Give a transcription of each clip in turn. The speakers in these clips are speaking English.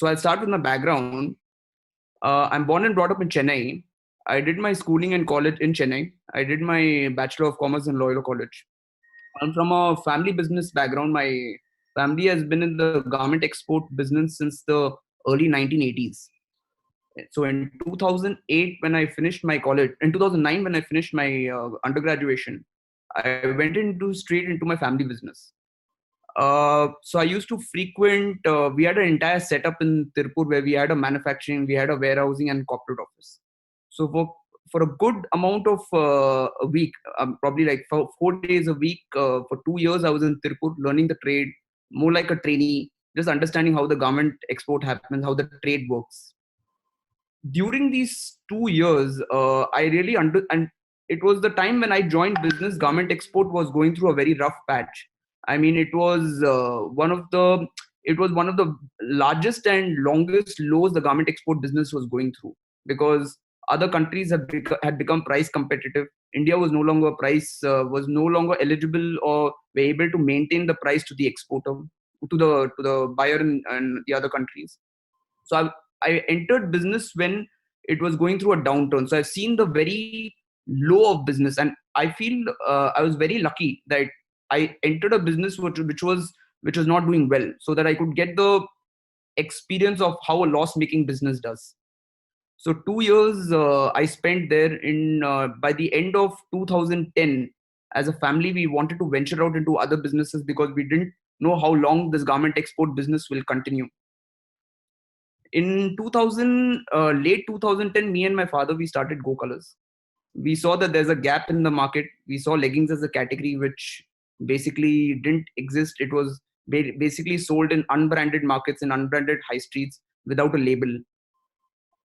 So I'll start with my background. I'm born and brought up in Chennai. I did my schooling and college in Chennai. I did my Bachelor of Commerce in Loyola College. I'm from a family business background. My family has been in the garment export business since the early 1980s. So in 2008, when I finished my college, in 2009, when I finished my undergraduation, I went straight into my family business. So I used to frequent, we had an entire setup in Tirupur where we had a manufacturing, we had a warehousing and corporate office. So for a good amount of a week, probably like for 4 days a week, for 2 years, I was in Tirupur learning the trade, more like a trainee, just understanding how the garment export happens, how the trade works. During these 2 years, I really and it was the time when I joined business. Garment export was going through a very rough patch. I mean, it was one of the largest and longest lows the garment export business was going through, because other countries had become price competitive. India was no longer eligible or were able to maintain the price to the exporter, to the buyer in the other countries. So I entered business when it was going through a downturn. So I've seen the very low of business, and I feel I was very lucky that I entered a business which was not doing well, so that I could get the experience of how a loss-making business does. So 2 years I spent there. In by the end of 2010, as a family, we wanted to venture out into other businesses because we didn't know how long this garment export business will continue. In 2000, late 2010, me and my father, we started Go Colors. We saw that there's a gap in the market. We saw leggings as a category which basically didn't exist. It was basically sold in unbranded markets, in unbranded high streets without a label.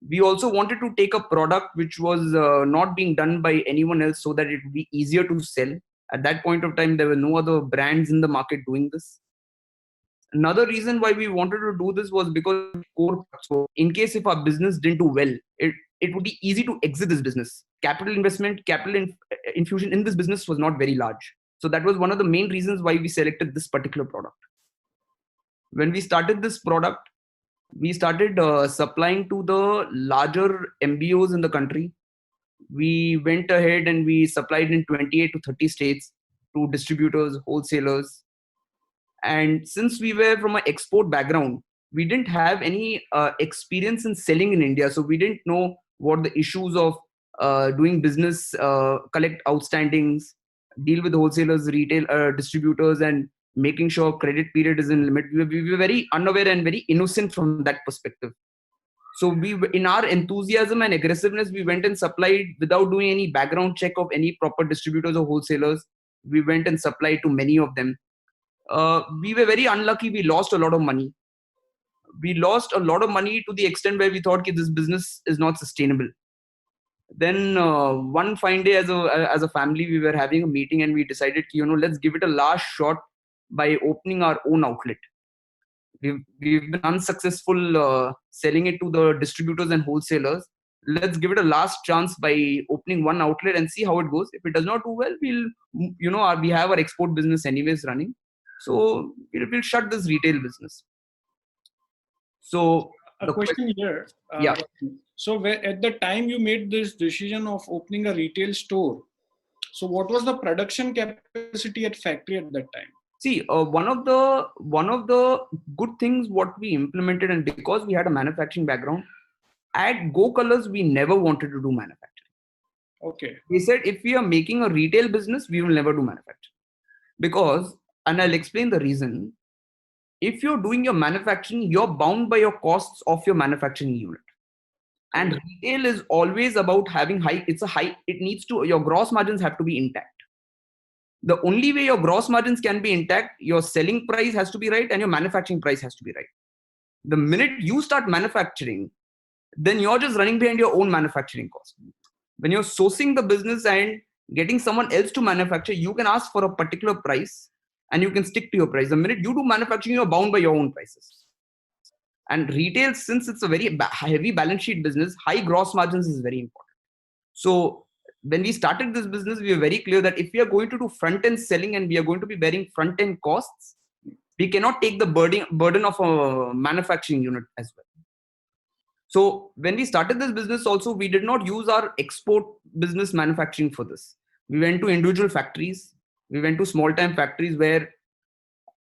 We also wanted to take a product which was not being done by anyone else, so that it would be easier to sell. At that point of time, there were no other brands in the market doing this. Another reason why we wanted to do this was because core. So in case if our business didn't do well, it would be easy to exit this business. Capital investment, infusion in this business was not very large. So that was one of the main reasons why we selected this particular product. When we started this product, we started supplying to the larger MBOs in the country. We went ahead and we supplied in 28 to 30 states to distributors, wholesalers. And since we were from an export background, we didn't have any experience in selling in India. So we didn't know what the issues of doing business, collect outstandings, deal with wholesalers, retail distributors, and making sure credit period is in limit. We were very unaware and very innocent from that perspective. So in our enthusiasm and aggressiveness, we went and supplied without doing any background check of any proper distributors or wholesalers. We went and supplied to many of them. We were very unlucky. We lost a lot of money. We lost a lot of money to the extent where we thought this business is not sustainable. Then one fine day, as a family, we were having a meeting and we decided, let's give it a last shot by opening our own outlet. We've been unsuccessful selling it to the distributors and wholesalers. Let's give it a last chance by opening one outlet and see how it goes. If it does not do well, we have our export business anyways running. So we'll shut this retail business. So a question here. Yeah. So at the time you made this decision of opening a retail store, so what was the production capacity at factory at that time? See, one of the good things what we implemented, and because we had a manufacturing background, at Go Colors, we never wanted to do manufacturing. Okay. We said if we are making a retail business, we will never do manufacturing. Because, and I'll explain the reason, if you're doing your manufacturing, you're bound by your costs of your manufacturing unit. And retail is always about having your gross margins have to be intact. The only way your gross margins can be intact, your selling price has to be right and your manufacturing price has to be right. The minute you start manufacturing, then you're just running behind your own manufacturing cost. When you're sourcing the business and getting someone else to manufacture, you can ask for a particular price and you can stick to your price. The minute you do manufacturing, you're bound by your own prices. And retail, since it's a very heavy balance sheet business, high gross margins is very important. So when we started this business, we were very clear that if we are going to do front-end selling and we are going to be bearing front-end costs, we cannot take the burden of a manufacturing unit as well. So when we started this business also, we did not use our export business manufacturing for this. We went to individual factories. We went to small time factories where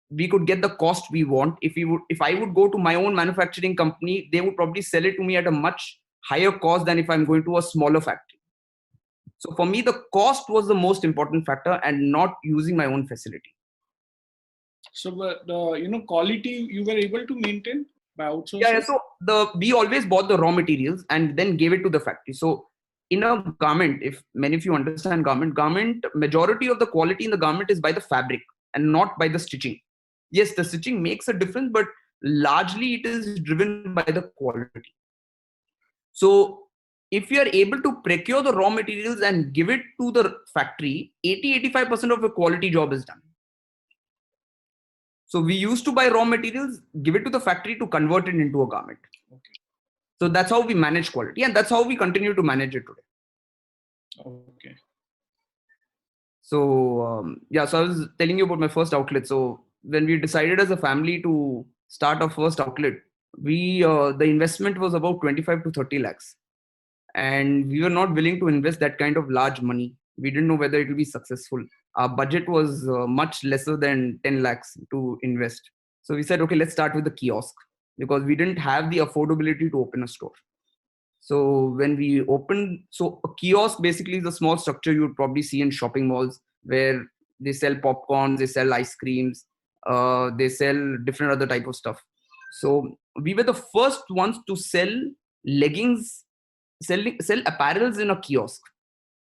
we could get the cost we want. If I would go to my own manufacturing company, they would probably sell it to me at a much higher cost than if I'm going to a smaller factory. So for me, the cost was the most important factor and not using my own facility. So the quality you were able to maintain by Yeah. outsourcing? So we always bought the raw materials and then gave it to the factory. So in a garment, if many of you understand garment majority of the quality in the garment is by the fabric and not by the stitching. Yes, the stitching makes a difference, but largely it is driven by the quality. So if you are able to procure the raw materials and give it to the factory, 80-85% of the quality job is done. So we used to buy raw materials, give it to the factory to convert it into a garment. Okay. So that's how we manage quality, and that's how we continue to manage it today. Okay. So so I was telling you about my first outlet. So when we decided as a family to start our first outlet, we the investment was about 25 to 30 lakhs, and we were not willing to invest that kind of large money. We didn't know whether it will be successful. Our budget was much lesser than 10 lakhs to invest. So we said, okay, let's start with the kiosk, because we didn't have the affordability to open a store. So when we opened, so a kiosk basically is a small structure you would probably see in shopping malls where they sell popcorns, they sell ice creams, they sell different other type of stuff. So we were the first ones to sell leggings, sell apparels in a kiosk.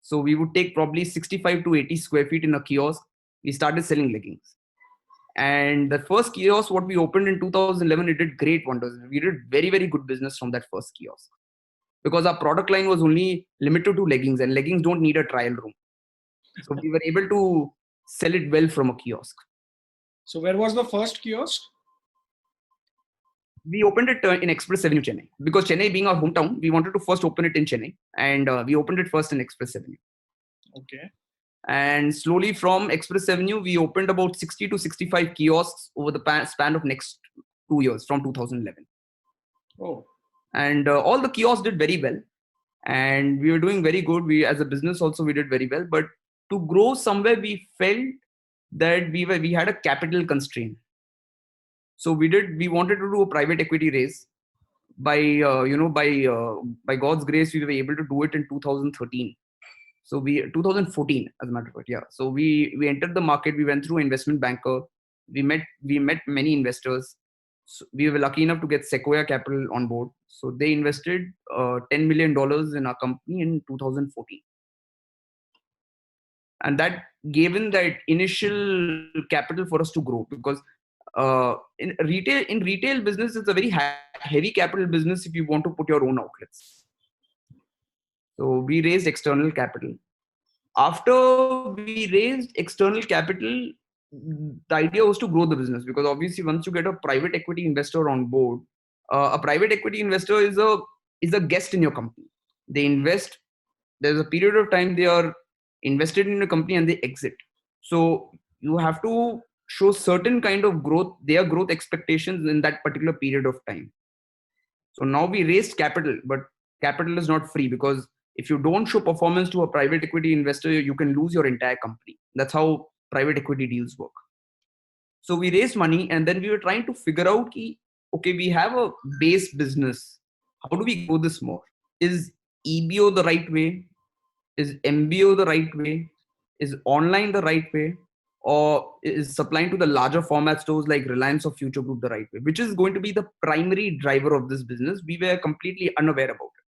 So we would take probably 65 to 80 square feet in a kiosk. We started selling leggings. And the first kiosk, what we opened in 2011, it did great wonders. We did very, very good business from that first kiosk, because our product line was only limited to leggings, and leggings don't need a trial room. So we were able to sell it well from a kiosk. So where was the first kiosk? We opened it in Express Avenue, Chennai, because Chennai being our hometown, we wanted to first open it in Chennai, and we opened it first in Express Avenue. Okay. And slowly from Express Avenue, we opened about 60 to 65 kiosks over the span of next 2 years from 2011. Oh. And all the kiosks did very well, and we were doing very good. We, as a business also, we did very well. But to grow somewhere, we felt that we had a capital constraint. So we wanted to do a private equity raise. By God's grace, we were able to do it in 2013. So 2014, as a matter of fact, yeah. So we entered the market. We went through investment banker. We met many investors. So we were lucky enough to get Sequoia Capital on board. So they invested $10 million in our company in 2014, and that gave in that initial capital for us to grow, because in retail business, it's a very heavy capital business if you want to put your own outlets. So we raised external capital. After we raised external capital, the idea was to grow the business, because obviously once you get a private equity investor on board, a private equity investor is a guest in your company. They invest. There's a period of time they are invested in a company and they exit. So you have to show certain kind of growth, their growth expectations in that particular period of time. So now we raised capital, but capital is not free, because if you don't show performance to a private equity investor, you can lose your entire company. That's how private equity deals work. So we raised money, and then we were trying to figure out, okay, we have a base business. How do we grow this more? Is EBO the right way? Is MBO the right way? Is online the right way? Or is supplying to the larger format stores like Reliance or Future Group the right way? Which is going to be the primary driver of this business? We were completely unaware about it.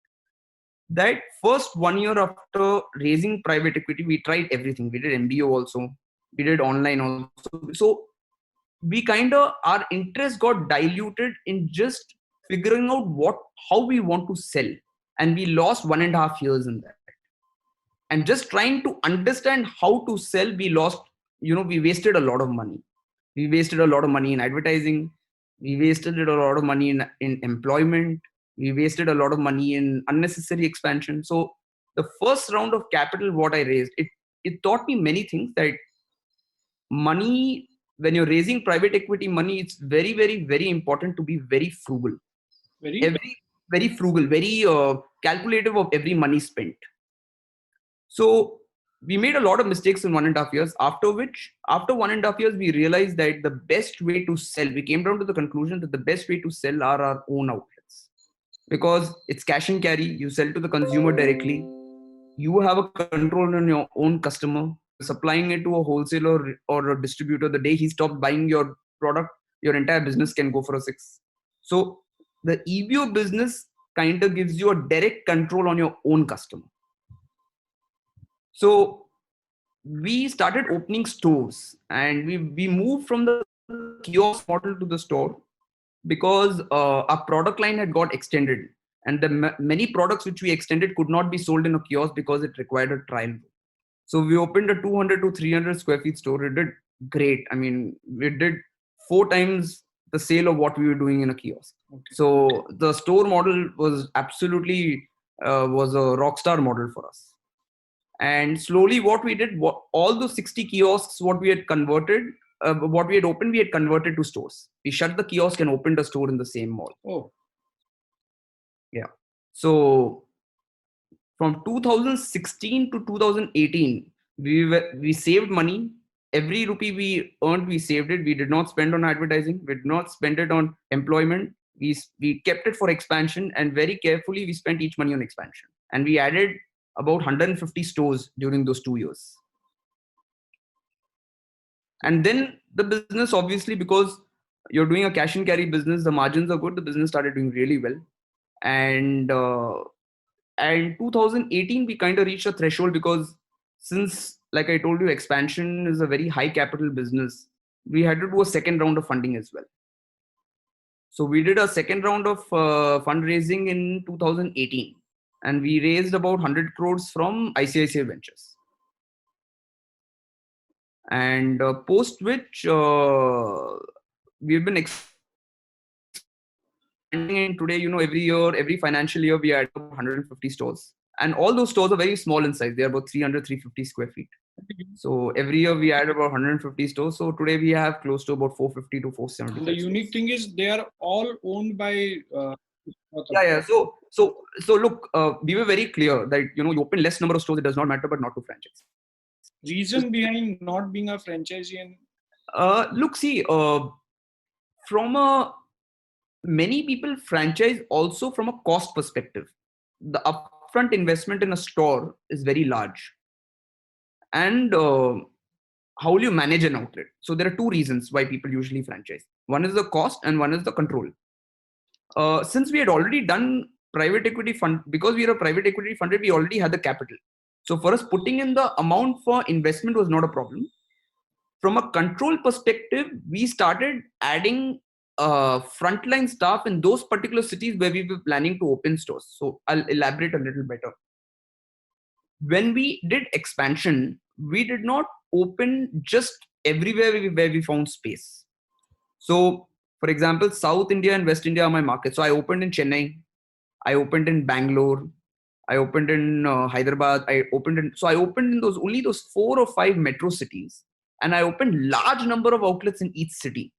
That first 1 year after raising private equity, we tried everything. We did MBO also. We did online also. So we kind of, our interest got diluted in just figuring out how we want to sell. And we lost 1.5 years in that. And just trying to understand how to sell, we wasted a lot of money. We wasted a lot of money in advertising. We wasted a lot of money in employment. We wasted a lot of money in unnecessary expansion. So the first round of capital, what I raised, it taught me many things. That money, when you're raising private equity money, it's very, very, very important to be very frugal. Very very frugal, very calculative of every money spent. So we made a lot of mistakes in 1.5 years. After 1.5 years, we realized that the best way to sell, we came down to the conclusion that the best way to sell are our own outlets, because it's cash and carry. You sell to the consumer directly. You have a control on your own customer. You're supplying it to a wholesaler or a distributor. The day he stops buying your product, your entire business can go for a six. So the EBO business kind of gives you a direct control on your own customer. So we started opening stores, and we moved from the kiosk model to the store, because our product line had got extended, and the many products which we extended could not be sold in a kiosk because it required a trial. So we opened a 200 to 300 square feet store. It did great. I mean, we did 4 times the sale of what we were doing in a kiosk. Okay. So the store model was absolutely was a rock star model for us. And slowly what we did, all those 60 kiosks, what we had converted, what we had opened, we had converted to stores. We shut the kiosk and opened a store in the same mall. Oh. Yeah. So from 2016 to 2018, we saved money. Every rupee we earned, we saved it. We did not spend on advertising. We did not spend it on employment. We kept it for expansion, and very carefully we spent each money on expansion. And we added about 150 stores during those 2 years. And then the business, obviously, because you're doing a cash and carry business, the margins are good. The business started doing really well. And 2018, we kind of reached a threshold, because since, like I told you, expansion is a very high capital business, we had to do a second round of funding as well. So we did a second round of fundraising in 2018, and we raised about 100 crores from ICICI Ventures. And post which we've been expanding today, every year, every financial year, we add about 150 stores. And all those stores are very small in size. They are about 300, 350 square feet. So every year we add about 150 stores. So today we have close to about 450 to 470. And the unique thing is they are all owned by yeah. So look, we were very clear that, you open less number of stores, it does not matter, but not to franchise. Reason behind not being a franchisee? And look, see, many people franchise also from a cost perspective. The upfront investment in a store is very large. And how will you manage an outlet? So there are two reasons why people usually franchise. One is the cost and one is the control. Since we had already done private equity fund, because we are a private equity funded, we already had the capital. So for us, putting in the amount for investment was not a problem. From a control perspective, we started adding frontline staff in those particular cities where we were planning to open stores. So I'll elaborate a little better. When we did expansion, we did not open just everywhere where we found space. So, for example, South India and West India are my markets. So I opened in Chennai, I opened in Bangalore, I opened in Hyderabad, I opened in only those 4 or 5 metro cities, and I opened large number of outlets in each city.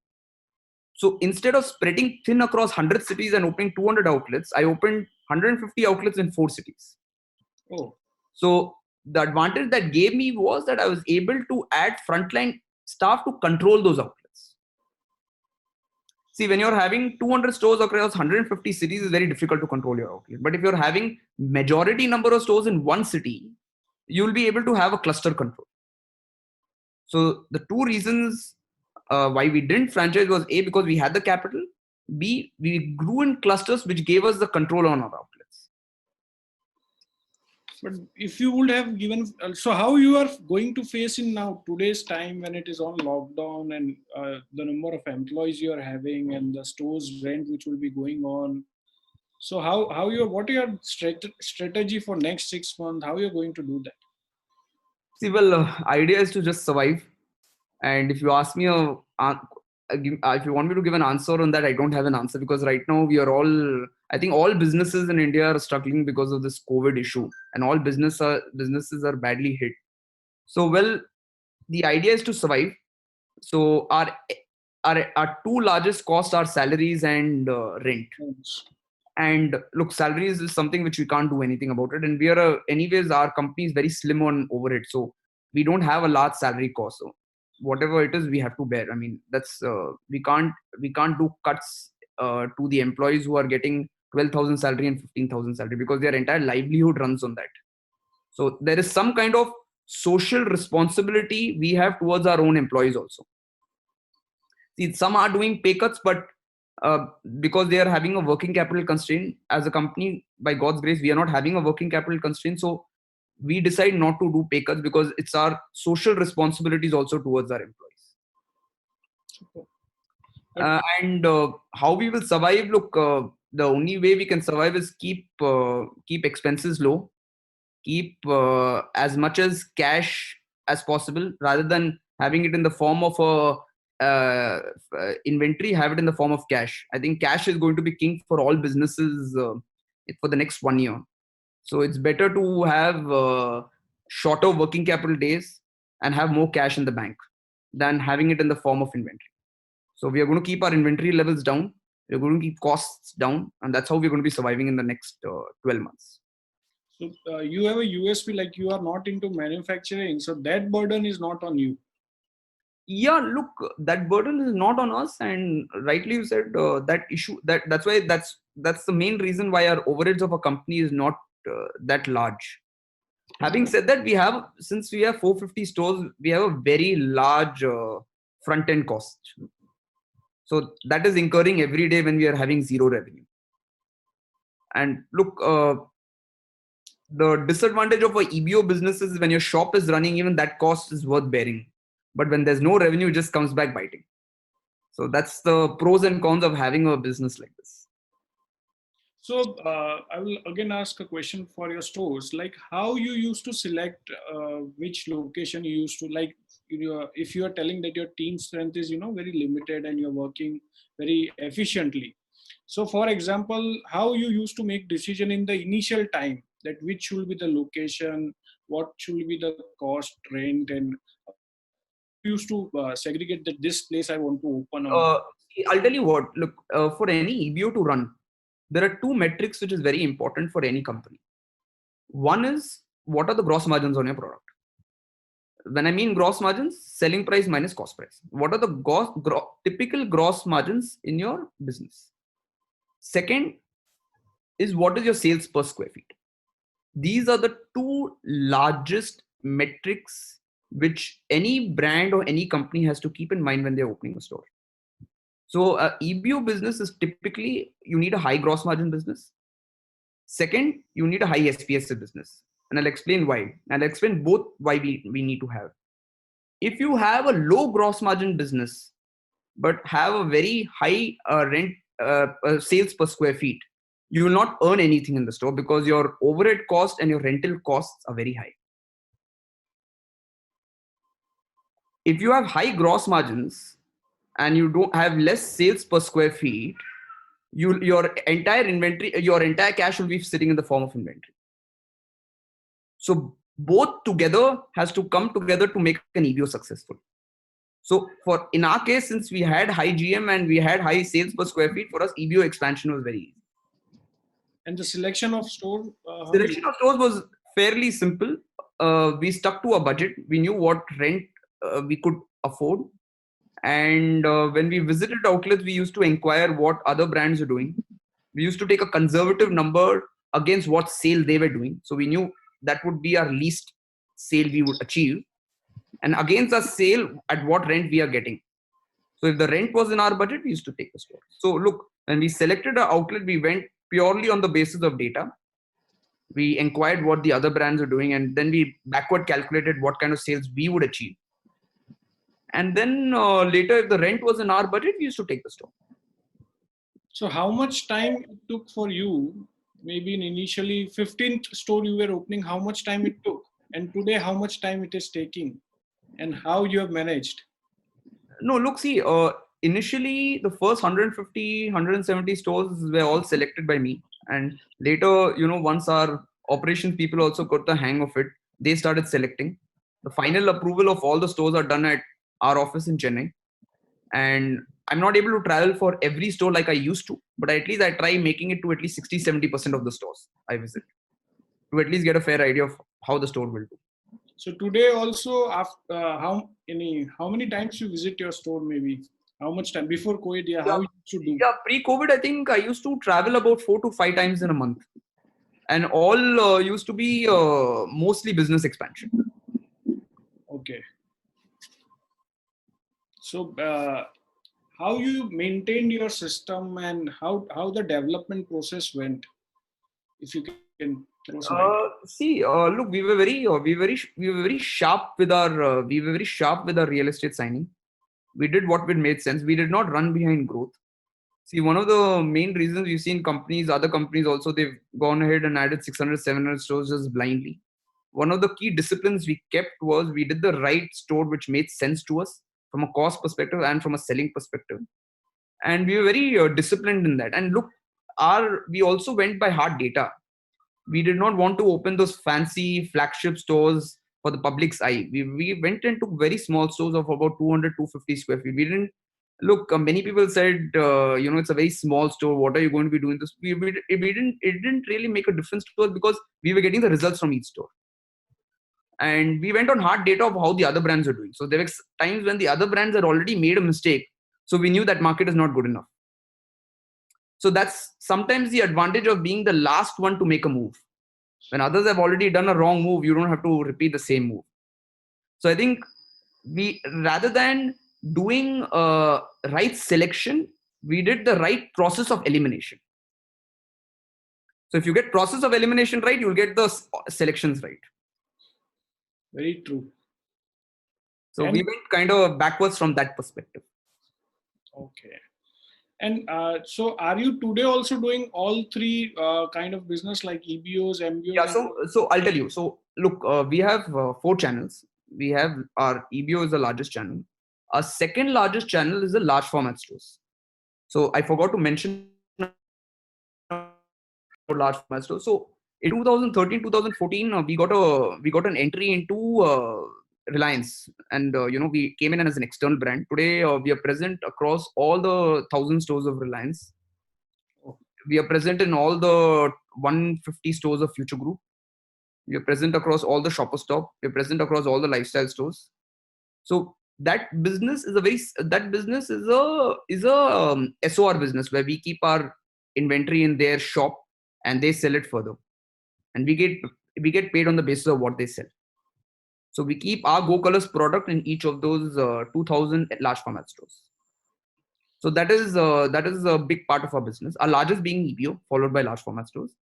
So instead of spreading thin across 100 cities and opening 200 outlets, I opened 150 outlets in 4 cities. Oh. So the advantage that gave me was that I was able to add frontline staff to control those outlets. See, when you're having 200 stores across 150 cities, it's very difficult to control your outlet. But if you're having majority number of stores in one city, you'll be able to have a cluster control. So the two reasons why we didn't franchise was A, because we had the capital. B, we grew in clusters, which gave us the control on our outlets. But if you would have given, so how you are going to face in now today's time when it is on lockdown, and the number of employees you are having and the store's rent which will be going on. So what are your strategy for next 6 months? How you're going to do that? See, well, idea is to just survive. And if you ask me if you want me to give an answer on that, I don't have an answer, because right now I think all businesses in India are struggling because of this COVID issue, and all businesses are badly hit. So, well, the idea is to survive. So our two largest costs are salaries and rent. And look, salaries is something which we can't do anything about it. And we are anyways, our company is very slim on overhead, so we don't have a large salary cost. So whatever it is, we have to bear. I mean, that's we can't do cuts to the employees who are getting 12,000 salary and 15,000 salary, because their entire livelihood runs on that. So there is some kind of social responsibility we have towards our own employees also. See, some are doing pay cuts, but because they are having a working capital constraint, as a company, by God's grace, we are not having a working capital constraint. So we decide not to do pay cuts because it's our social responsibilities also towards our employees. And how we will survive? Look, the only way we can survive is keep expenses low, keep as much as cash as possible, rather than having it in the form of inventory. Have it in the form of cash. I think cash is going to be king for all businesses for the next 1 year. So it's better to have shorter working capital days and have more cash in the bank than having it in the form of inventory. So we are going to keep our inventory levels down. We're going to keep costs down, and that's how we're going to be surviving in the next 12 months. So you have a USP, like you are not into manufacturing, so that burden is not on you. Yeah, look, that burden is not on us, and rightly you said that issue. That's why that's the main reason why our overheads of a company is not that large. Having said that, since we have 450 stores, we have a very large front end cost. So that is incurring every day when we are having zero revenue. And look, the disadvantage of a EBO business is when your shop is running, even that cost is worth bearing. But when there's no revenue, it just comes back biting. So that's the pros and cons of having a business like this. So I will again ask a question for your stores, like how you used to select which location you used to, like, if you are telling that your team strength is very limited and you're working very efficiently. So for example, how you used to make decision in the initial time that which should be the location, what should be the cost, rent, and how you used to segregate that this place I want to open on. I'll tell you what, look, for any EBO to run, there are two metrics which is very important for any company. One is, what are the gross margins on your product? When I mean gross margins, selling price minus cost price. What are the typical gross margins in your business? Second is, what is your sales per square feet? These are the two largest metrics which any brand or any company has to keep in mind when they're opening a store. So EBO business is typically, you need a high gross margin business. Second, you need a high SPSA business. And I'll explain why. I'll explain both why we need to have. If you have a low gross margin business, but have a very high rent sales per square feet, you will not earn anything in the store because your overhead cost and your rental costs are very high. If you have high gross margins and you don't have less sales per square feet, your entire inventory, your entire cash will be sitting in the form of inventory. So both together has to come together to make an EBO successful. So in our case, since we had high GM and we had high sales per square feet, for us EBO expansion was very easy. And the selection of store? Selection of stores was fairly simple. We stuck to a budget. We knew what rent we could afford. And when we visited outlets, we used to inquire what other brands are doing. We used to take a conservative number against what sale they were doing. So we knew that would be our least sale we would achieve. And against our sale, at what rent we are getting. So if the rent was in our budget, we used to take the store. So look, when we selected our outlet, we went purely on the basis of data. We inquired what the other brands are doing, and then we backward calculated what kind of sales we would achieve. And then later, if the rent was in our budget, we used to take the store. So how much time it took for you? Maybe in initially 15th store you were opening, how much time it took? And today, how much time it is taking? And how you have managed? No, look, see, initially the first 150, 170 stores were all selected by me. And later, once our operations people also got the hang of it, they started selecting. The final approval of all the stores are done at our office in Chennai. And I'm not able to travel for every store like I used to, but at least I try making it to at least 60-70% of the stores I visit to at least get a fair idea of how the store will do. So today also, after, how many times you visit your store? Maybe how much time before COVID? Yeah, Yeah, how you should do? yeah. Pre-COVID, I think I used to travel about 4 to 5 times in a month, and all used to be mostly business expansion. Okay. So how you maintained your system and how the development process went? If you can throw some light. Look, we were very sharp with our real estate signing. We did what made sense. We did not run behind growth. See, one of the main reasons we've seen other companies also, they've gone ahead and added 600, 700 stores just blindly. One of the key disciplines we kept was we did the right store which made sense to us from a cost perspective and from a selling perspective. And we were very disciplined in that. And look, we also went by hard data. We did not want to open those fancy flagship stores for the public's eye. We went into very small stores of about 200, 250 square feet. We didn't look, many people said, it's a very small store. What are you going to be doing this? It didn't really make a difference to us because we were getting the results from each store. And we went on hard data of how the other brands are doing. So there were times when the other brands had already made a mistake. So we knew that market is not good enough. So that's sometimes the advantage of being the last one to make a move. When others have already done a wrong move, you don't have to repeat the same move. So I think rather than doing right selection, we did the right process of elimination. So if you get process of elimination right, you'll get the selections right. Very true. So And we went kind of backwards from that perspective. okay. And so are you today also doing all three kind of business like EBOs, MBOs? Yeah, so I'll tell you. So look, we have 4 channels. We have our EBO is the largest channel. Our second largest channel is the large format stores. So I forgot to mention large format stores. So in 2013, 2014, we got an entry into Reliance, and we came in as an external brand. Today we are present across all the 1,000 stores of Reliance. We are present in all the 150 stores of Future Group. We are present across all the Shopper Stop. We are present across all the lifestyle stores. So that business is a SOR business where we keep our inventory in their shop and they sell it further, and we get paid on the basis of what they sell. So we keep our Go Colors product in each of those 2,000 large format stores. So that is a big part of our business. Our largest being EBO, followed by large format stores.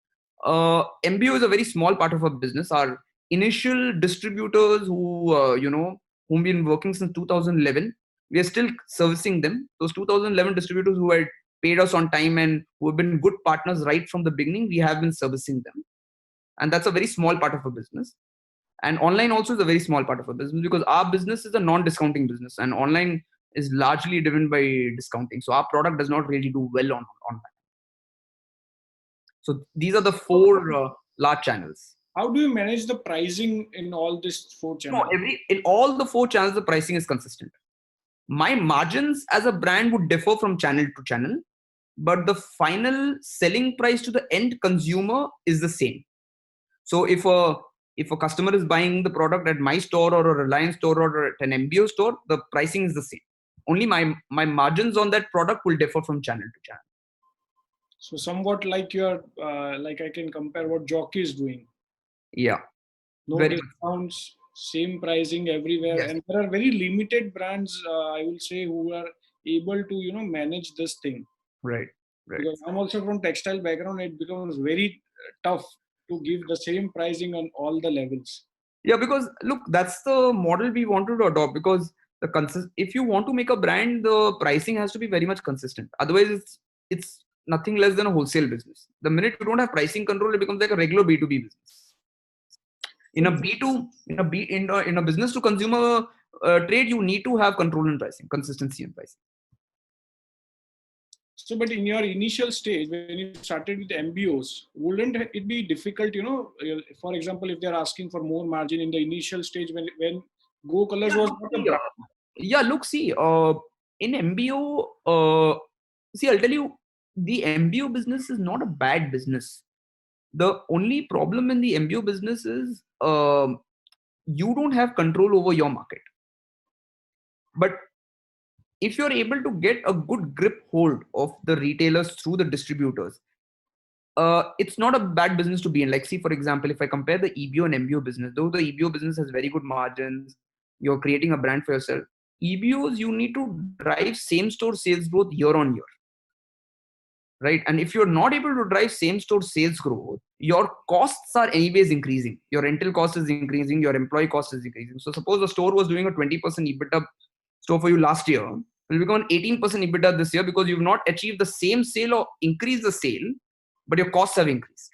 MBO is a very small part of our business. Our initial distributors whom we've been working since 2011, we are still servicing them. Those 2011 distributors who had paid us on time and who have been good partners right from the beginning, we have been servicing them. And that's a very small part of our business. And online also is a very small part of our business because our business is a non-discounting business, and online is largely driven by discounting. So our product does not really do well on online. So these are the 4 large channels. How do you manage the pricing in all these 4 channels? No, in all the 4 channels, the pricing is consistent. My margins as a brand would differ from channel to channel, but the final selling price to the end consumer is the same. So if a customer is buying the product at my store or a Reliance store or at an MBO store, the pricing is the same. Only my margins on that product will differ from channel to channel. So somewhat like your, like I can compare what Jockey is doing. Yeah. No Very discounts, same pricing everywhere. Yes. And there are very limited brands, I will say, who are able to, manage this thing. Right. Because I'm also from textile background, it becomes very tough to give the same pricing on all the levels. Yeah, because look, that's the model we wanted to adopt, because if you want to make a brand, the pricing has to be very much consistent. Otherwise, it's nothing less than a wholesale business. The minute you don't have pricing control, it becomes like a regular B2B business. In a business to consumer trade, you need to have control in pricing, consistency in pricing. So, but in your initial stage, when you started with MBOs, wouldn't it be difficult, for example, if they're asking for more margin in the initial stage when Go Colors was not a brand? Yeah, look, see, in MBO, see, I'll tell you, the MBO business is not a bad business. The only problem in the MBO business is you don't have control over your market. But if you're able to get a good grip hold of the retailers through the distributors, it's not a bad business to be in. Like, see, for example, if I compare the EBO and MBO business, though the EBO business has very good margins, you're creating a brand for yourself. EBOs, you need to drive same store sales growth year on year, right? And if you're not able to drive same store sales growth, your costs are anyways increasing. Your rental cost is increasing, your employee cost is increasing. So suppose the store was doing a 20% EBITDA store for you last year, will become 18% EBITDA this year because you've not achieved the same sale or increase the sale, but your costs have increased.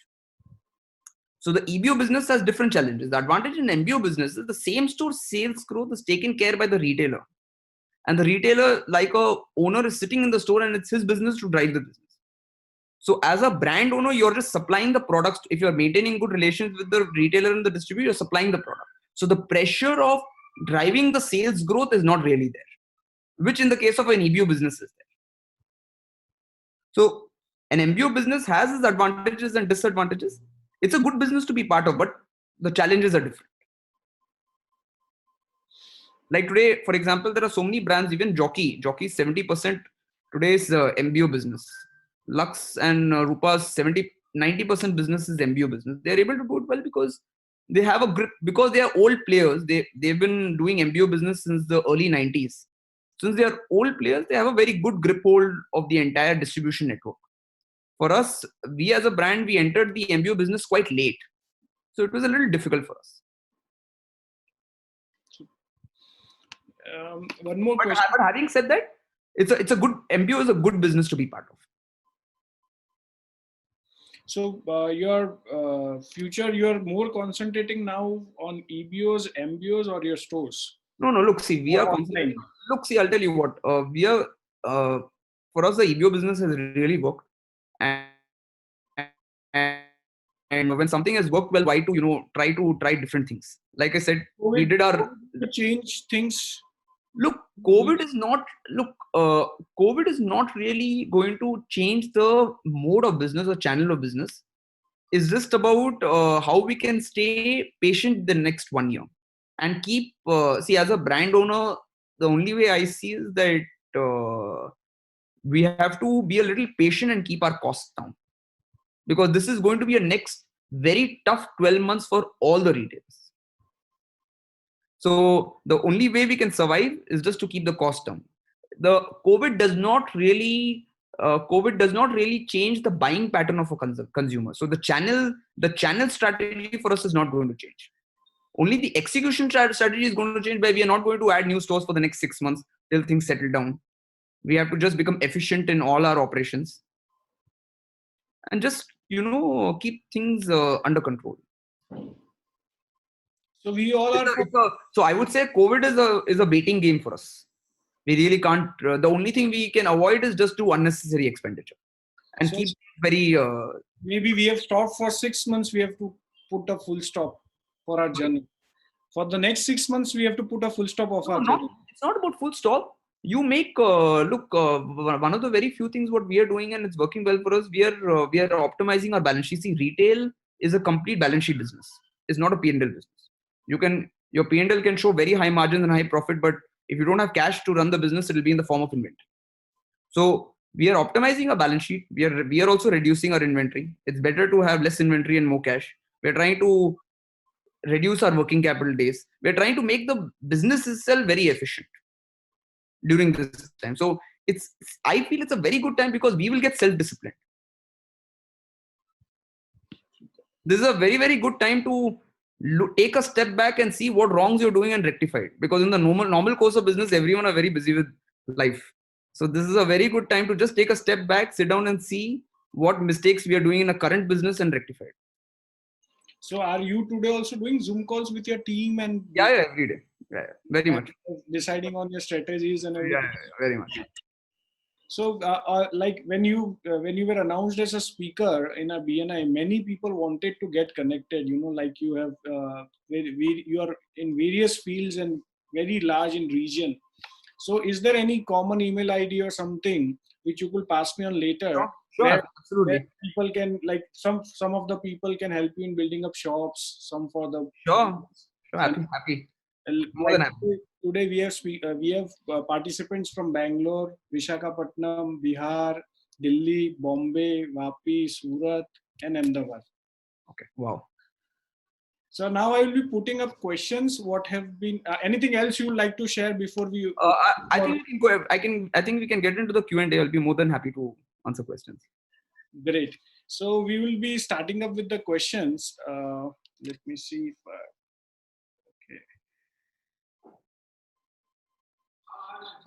So the EBO business has different challenges. The advantage in MBO business is the same store sales growth is taken care by the retailer. And the retailer, like a owner, is sitting in the store and it's his business to drive the business. So as a brand owner, you're just supplying the products. If you're maintaining good relations with the retailer and the distributor, you're supplying the product. So the pressure of driving the sales growth is not really there, which in the case of an EBO business is there. So an MBO business has its advantages and disadvantages. It's a good business to be part of, but the challenges are different. Like today, for example, there are so many brands, even Jockey is 70% today's MBO business. Lux and Rupa's 90% business is MBO business. They're able to do it well because they have a grip, because they are old players. They've been doing MBO business since the early 90s. Since they are old players, they have a very good grip hold of the entire distribution network. For us, we as a brand, we entered the MBO business quite late. So it was a little difficult for us. One more question. But having said that, it's a good, MBO is a good business to be part of. So your future, you're more concentrating now on EBOs, MBOs, or your stores? No, look, see, we are concentrating. Look, see, I'll tell you what, we are, for us, the EBO business has really worked. And when something has worked well, why to, try different things? Like I said, we did our... change things. Look, COVID is not really going to change the mode of business or channel of business. It's just about how we can stay patient the next 1 year and keep, see, as a brand owner, the only way I see is that we have to be a little patient and keep our costs down, because this is going to be a next very tough 12 months for all the retailers. So the only way we can survive is just to keep the cost down. The COVID does not really change the buying pattern of a consumer. So the channel strategy for us is not going to change. Only the execution strategy is going to change, where we are not going to add new stores for the next 6 months till things settle down. We have to just become efficient in all our operations and just, keep things under control. So we all are. So I would say COVID is a waiting game for us. We really can't. The only thing we can avoid is just do unnecessary expenditure and keep very. Maybe we have stopped for 6 months. We have to put a full stop for our journey. For the next 6 months, we have to put a full stop of our journey. It's not about full stop. You make one of the very few things what we are doing, and it's working well for us. We are optimizing our balance sheet. See, retail is a complete balance sheet business. It's not a P&L business. Your P&L can show very high margins and high profit, but if you don't have cash to run the business, it will be in the form of inventory. So we are optimizing our balance sheet. We are also reducing our inventory. It's better to have less inventory and more cash. We're trying to reduce our working capital days. We're trying to make the business itself very efficient during this time. So I feel it's a very good time because we will get self-disciplined. This is a very, very good time to take a step back and see what wrongs you're doing and rectify it. Because in the normal course of business, everyone are very busy with life. So this is a very good time to just take a step back, sit down and see what mistakes we are doing in a current business and rectify it. So are you today also doing Zoom calls with your team? And yeah, every day. Yeah, very much. Deciding on your strategies and everything. Yeah, very much. So, like when you were announced as a speaker in a BNI, many people wanted to get connected. Like you have, you are in various fields and very large in region. So is there any common email ID or something which you could pass me on later, Sure, where absolutely. people can, like, some of the people can help you in building up shops, some for the, Sure, sure. and Happy. More like than happy. today we have participants from Bangalore, Visakhapatnam, Bihar, Delhi, Bombay, Vapi, Surat, and Ahmedabad. Okay. Wow. So now I will be putting up questions. What have been anything else you would like to share before we? I think we can go. I think we can get into the Q&A. I'll be more than happy to answer questions. Great. So we will be starting up with the questions. Let me see if okay.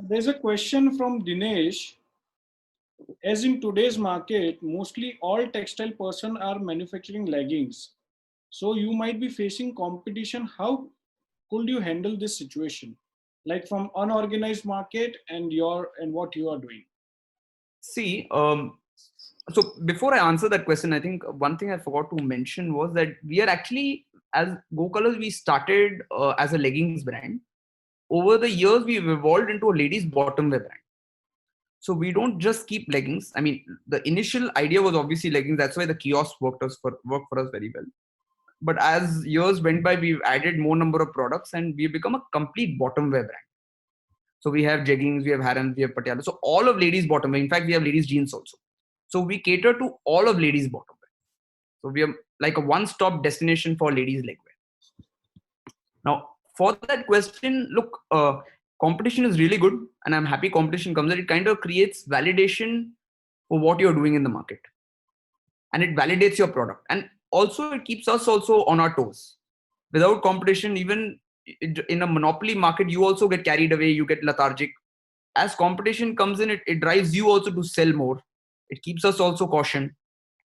There's a question from Dinesh. As in today's market, mostly all textile person are manufacturing leggings. So you might be facing competition. How could you handle this situation? Like from unorganized market and what you are doing. See, so before I answer that question, I think one thing I forgot to mention was that we are actually, as Go Colors, we started as a leggings brand. Over the years, we've evolved into a ladies' bottom wear brand. So we don't just keep leggings. I mean, the initial idea was obviously leggings. That's why the kiosk worked for us very well. But as years went by, we've added more number of products and we've become a complete bottom wear brand. So we have jeggings, we have harems, we have patiala. So all of ladies bottom wear. In fact, we have ladies jeans also. So we cater to all of ladies bottom wear. So we are like a one-stop destination for ladies leg wear. Now, for that question, look, competition is really good, and I'm happy competition comes in. It kind of creates validation for what you're doing in the market, and it validates your product, and also it keeps us also on our toes. Without competition, even in a monopoly market, you also get carried away, you get lethargic. As competition comes in, it drives you also to sell more. It keeps us also caution.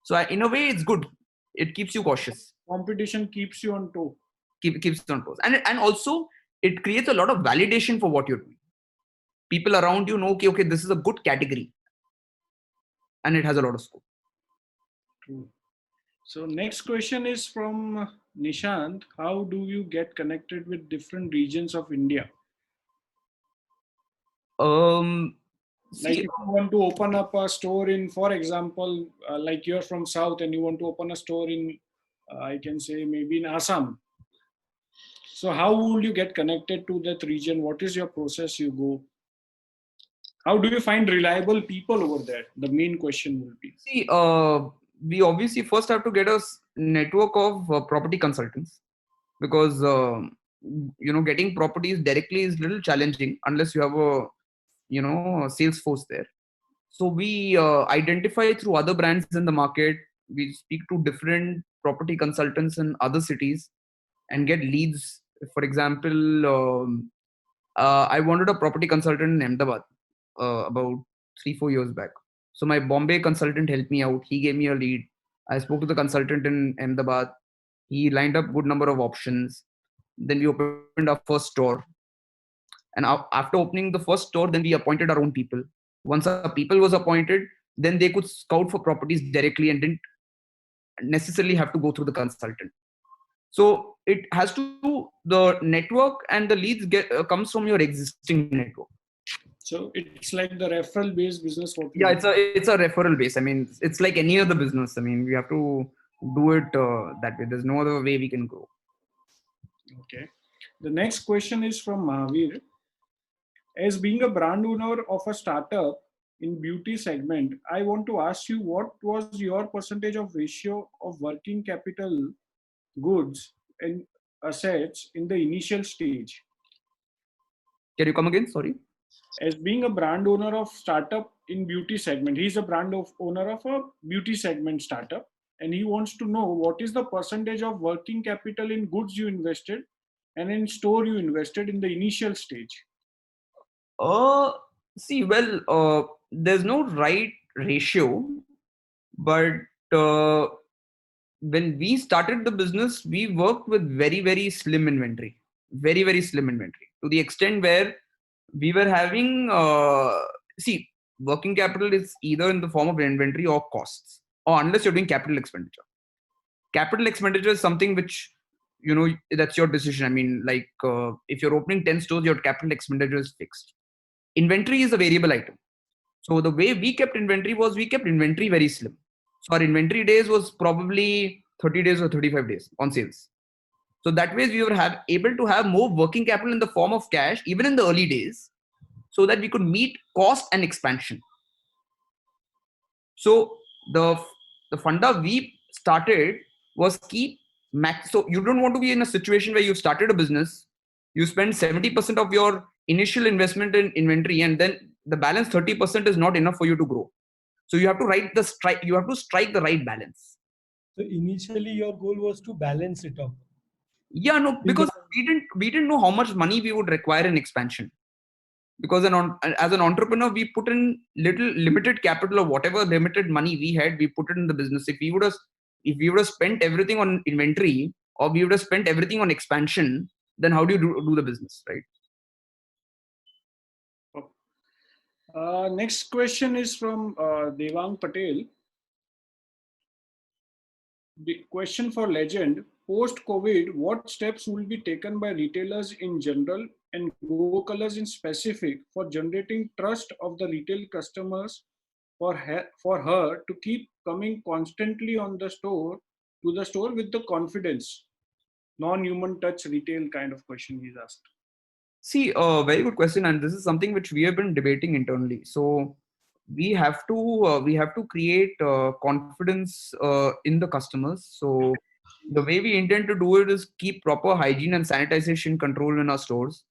So in a way, it's good. It keeps you cautious. Competition keeps you on toe. Keeps on toes, and also it creates a lot of validation for what you're doing. People around you know, okay, this is a good category, and it has a lot of scope. True. So next question is from Nishant. How do you get connected with different regions of India? Like See, if you want to open up a store in, for example, like you're from South and you want to open a store in, I can say maybe in Assam. So how would you get connected to that region? What is your process you go? How do you find reliable people over there? The main question will be. see, we obviously first have to get a network of property consultants, because getting properties directly is little challenging unless you have a sales force there. So we identify through other brands in the market. We speak to different property consultants in other cities and get leads. For example, I wanted a property consultant in Ahmedabad about 3-4 years back. So my Bombay consultant helped me out. He gave me a lead. I spoke to the consultant in Ahmedabad. He lined up good number of options. Then we opened our first store. And after opening the first store, then we appointed our own people. Once our people was appointed, then they could scout for properties directly and didn't necessarily have to go through the consultant. So it has to, the network and the leads comes from your existing network. So it's like the referral based business. What we Yeah, do. it's a referral base. I mean, it's like any other business. I mean, we have to do it that way. There's no other way we can grow. Okay. The next question is from Mahavir. As being a brand owner of a startup in beauty segment, I want to ask you what was your percentage of ratio of working capital goods and assets in the initial stage? Can you come again? Sorry. As being a brand owner of startup in beauty segment, he's a owner of a beauty segment startup, and he wants to know what is the percentage of working capital in goods you invested and in store you invested in the initial stage. Uh, See, well, there's no right ratio, but uh, when we started the business, we worked with very, very slim inventory, very slim inventory, to the extent where we were having, see, working capital is either in the form of inventory or costs, or unless you're doing capital expenditure. Capital expenditure is something which, that's your decision. I mean, like if you're opening 10 stores, your capital expenditure is fixed. inventory is a variable item. So the way we kept inventory was we kept inventory very slim. So our inventory days was probably 30 days or 35 days on sales. So that way we were able to have more working capital in the form of cash, even in the early days, so that we could meet cost and expansion. So the funda we started was keep max. So you don't want to be in a situation where you started a business, you spend 70% of your initial investment in inventory, and then the balance 30% is not enough for you to grow. So you have to you have to strike the right balance. So initially your goal was to balance it up. Yeah, no, because we didn't know how much money we would require in expansion. Because as an entrepreneur, we put in little limited capital or whatever limited money we had, we put it in the business. If we would have spent everything on inventory, or we would have spent everything on expansion, then how do you do the business, right? Next question is from Devang Patel. The question for Legend: post-COVID, what steps will be taken by retailers in general and Go Colors in specific for generating trust of the retail customers for her to keep coming constantly to the store with the confidence? Non-human touch retail kind of question he's asked. See, a very good question, and this is something which we have been debating internally. So we have to create confidence in the customers. So the way we intend to do it is keep proper hygiene and sanitization control in our stores,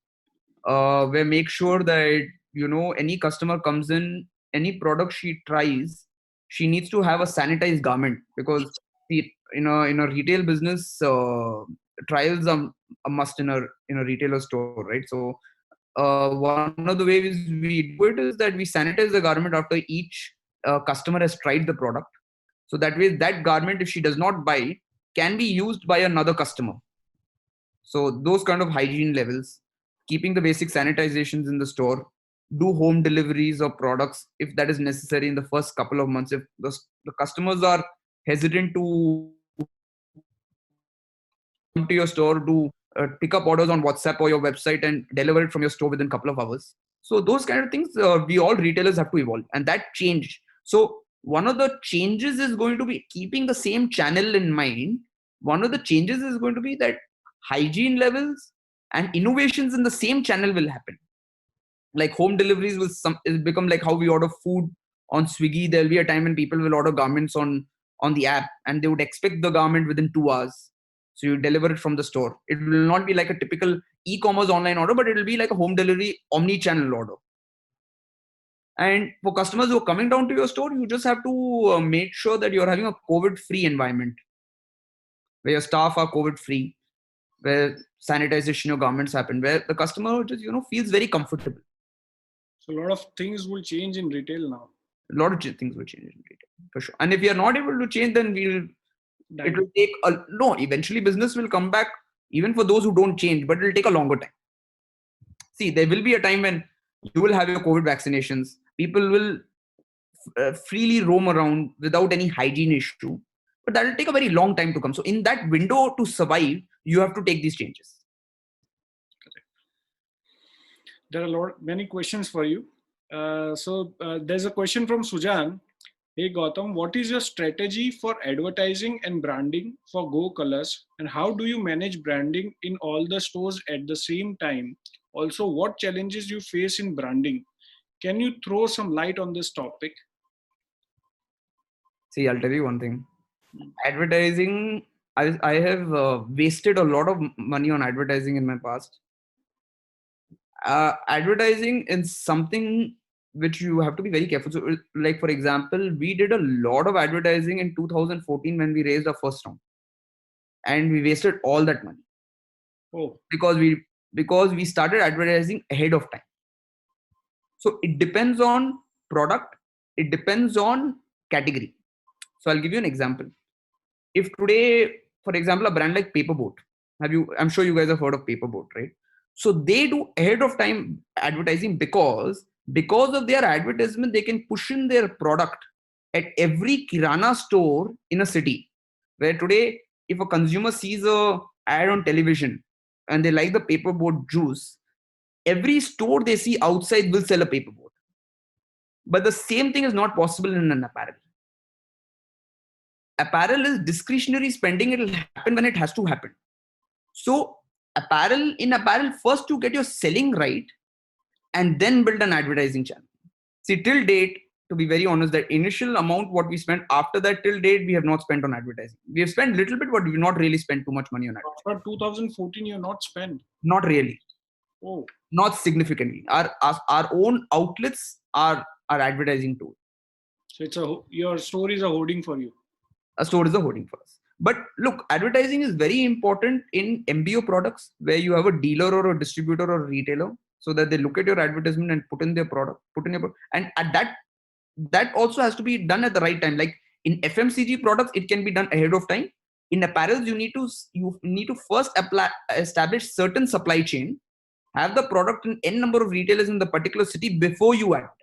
where make sure that any customer comes in, any product she tries, she needs to have a sanitized garment, because in a retail business, trials are a must in a retailer store, right? So one of the ways we do it is that we sanitize the garment after each customer has tried the product. So that way, that garment, if she does not buy, can be used by another customer. So those kind of hygiene levels, keeping the basic sanitizations in the store, do home deliveries of products if that is necessary in the first couple of months. If the customers are hesitant to come to your store to pick up orders on WhatsApp or your website and deliver it from your store within a couple of hours. So those kind of things, we all retailers have to evolve, and that change. So one of the changes is going to be keeping the same channel in mind. One of the changes is going to be that hygiene levels and innovations in the same channel will happen. Like home deliveries will become like how we order food on Swiggy. There'll be a time when people will order garments on the app, and they would expect the garment within 2 hours. So you deliver it from the store. It will not be like a typical e-commerce online order, but it will be like a home delivery omni-channel order. And for customers who are coming down to your store, you just have to make sure that you're having a COVID-free environment, where your staff are COVID-free, where sanitization of garments happen, where the customer just feels very comfortable. So a lot of things will change in retail now. A lot of things will change in retail for sure. And if we are not able to change, then it will take eventually business will come back, even for those who don't change, but it will take a longer time. See, there will be a time when you will have your COVID vaccinations. People will freely roam around without any hygiene issue, but that will take a very long time to come. So in that window to survive, you have to take these changes. There are many questions for you. So there's a question from Sujan. Hey Gautam, what is your strategy for advertising and branding for Go Colors, and how do you manage branding in all the stores at the same time? Also, what challenges you face in branding? Can you throw some light on this topic? See, I'll tell you one thing. Advertising, I have wasted a lot of money on advertising in my past. Advertising is something which you have to be very careful. So, like for example, we did a lot of advertising in 2014 when we raised our first round, and we wasted all that money. Oh, because we started advertising ahead of time. So it depends on product, it depends on category. So I'll give you an example. If today, for example, a brand like Paperboat, I'm sure you guys have heard of Paperboat, right? So they do ahead of time advertising because of their advertisement, they can push in their product at every kirana store in a city. Where today, if a consumer sees a ad on television and they like the Paperboat juice, every store they see outside will sell a paperboard. But the same thing is not possible in an apparel. Apparel is discretionary spending. It will happen when it has to happen. So in apparel, first you get your selling right and then build an advertising channel. See, till date, to be very honest, that initial amount what we spent, after that till date, we have not spent on advertising. We have spent little bit, but we've not really spent too much money on advertising. After 2014, you're not spent? Not really. Oh. Not significantly. Our own outlets are advertising tool. So your store is a hoarding for you. A store is a hoarding for us. But look, advertising is very important in MBO products where you have a dealer or a distributor or a retailer, so that they look at your advertisement and put in their product, and at that also has to be done at the right time. Like in FMCG products, it can be done ahead of time. In apparels, you need to first establish certain supply chain, have the product in n number of retailers in the particular city before you advertise.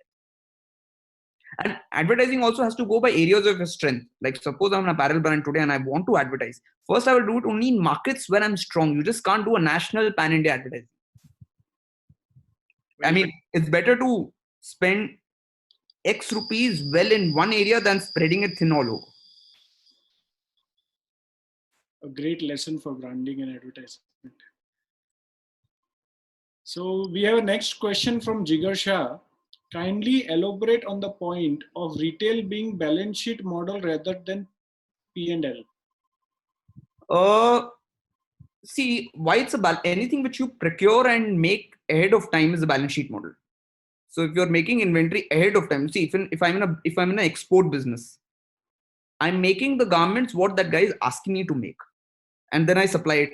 And advertising also has to go by areas of your strength. Like suppose I'm an apparel brand today and I want to advertise. First, I will do it only in markets where I'm strong. You just can't do a national pan-India advertising. I mean, it's better to spend X rupees well in one area than spreading it thin all over. A great lesson for branding and advertisement. So we have a next question from Jigar Shah. Kindly elaborate on the point of retail being balance sheet model rather than P&L. See, why it's anything which you procure and make ahead of time is a balance sheet model. So if you're making inventory ahead of time, see, if I'm in an export business, I'm making the garments what that guy is asking me to make, and then I supply it.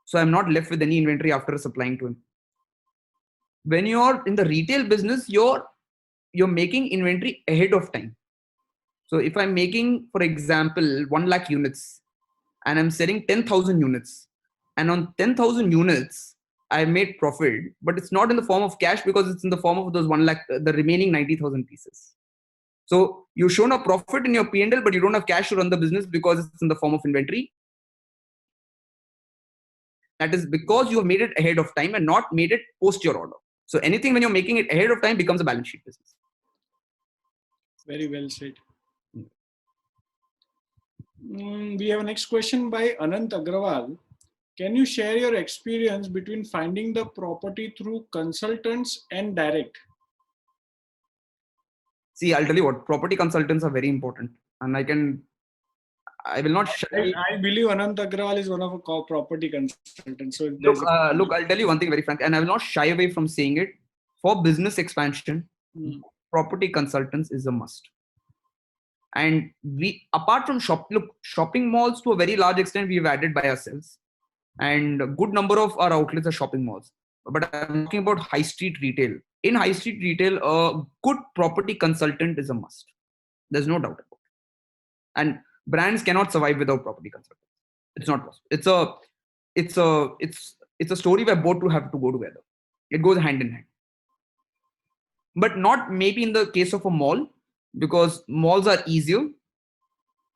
So I'm not left with any inventory after supplying to him. When you're in the retail business, you're making inventory ahead of time. So if I'm making, for example, 1 lakh units and I'm selling 10,000 units, and on 10,000 units, I made profit, but it's not in the form of cash because it's in the form of those 1 lakh, the remaining 90,000 pieces. So you've shown a profit in your P&L, but you don't have cash to run the business because it's in the form of inventory. That is because you have made it ahead of time and not made it post your order. So anything when you're making it ahead of time becomes a balance sheet business. Very well said. We have a next question by Anant Agrawal. Can you share your experience between finding the property through consultants and direct? See, I'll tell you what, property consultants are very important. And I will not shy. I believe Anant Agrawal is one of a property consultants. So look, I'll tell you one thing very frank, and I will not shy away from saying it. For business expansion, property consultants is a must. And apart from shopping malls to a very large extent, we've added by ourselves. And a good number of our outlets are shopping malls. But I'm talking about high street retail. In high street retail, a good property consultant is a must. There's no doubt about it. And brands cannot survive without property consultants. It's not possible. It's a story where both have to go together. It goes hand in hand. But not maybe in the case of a mall, because malls are easier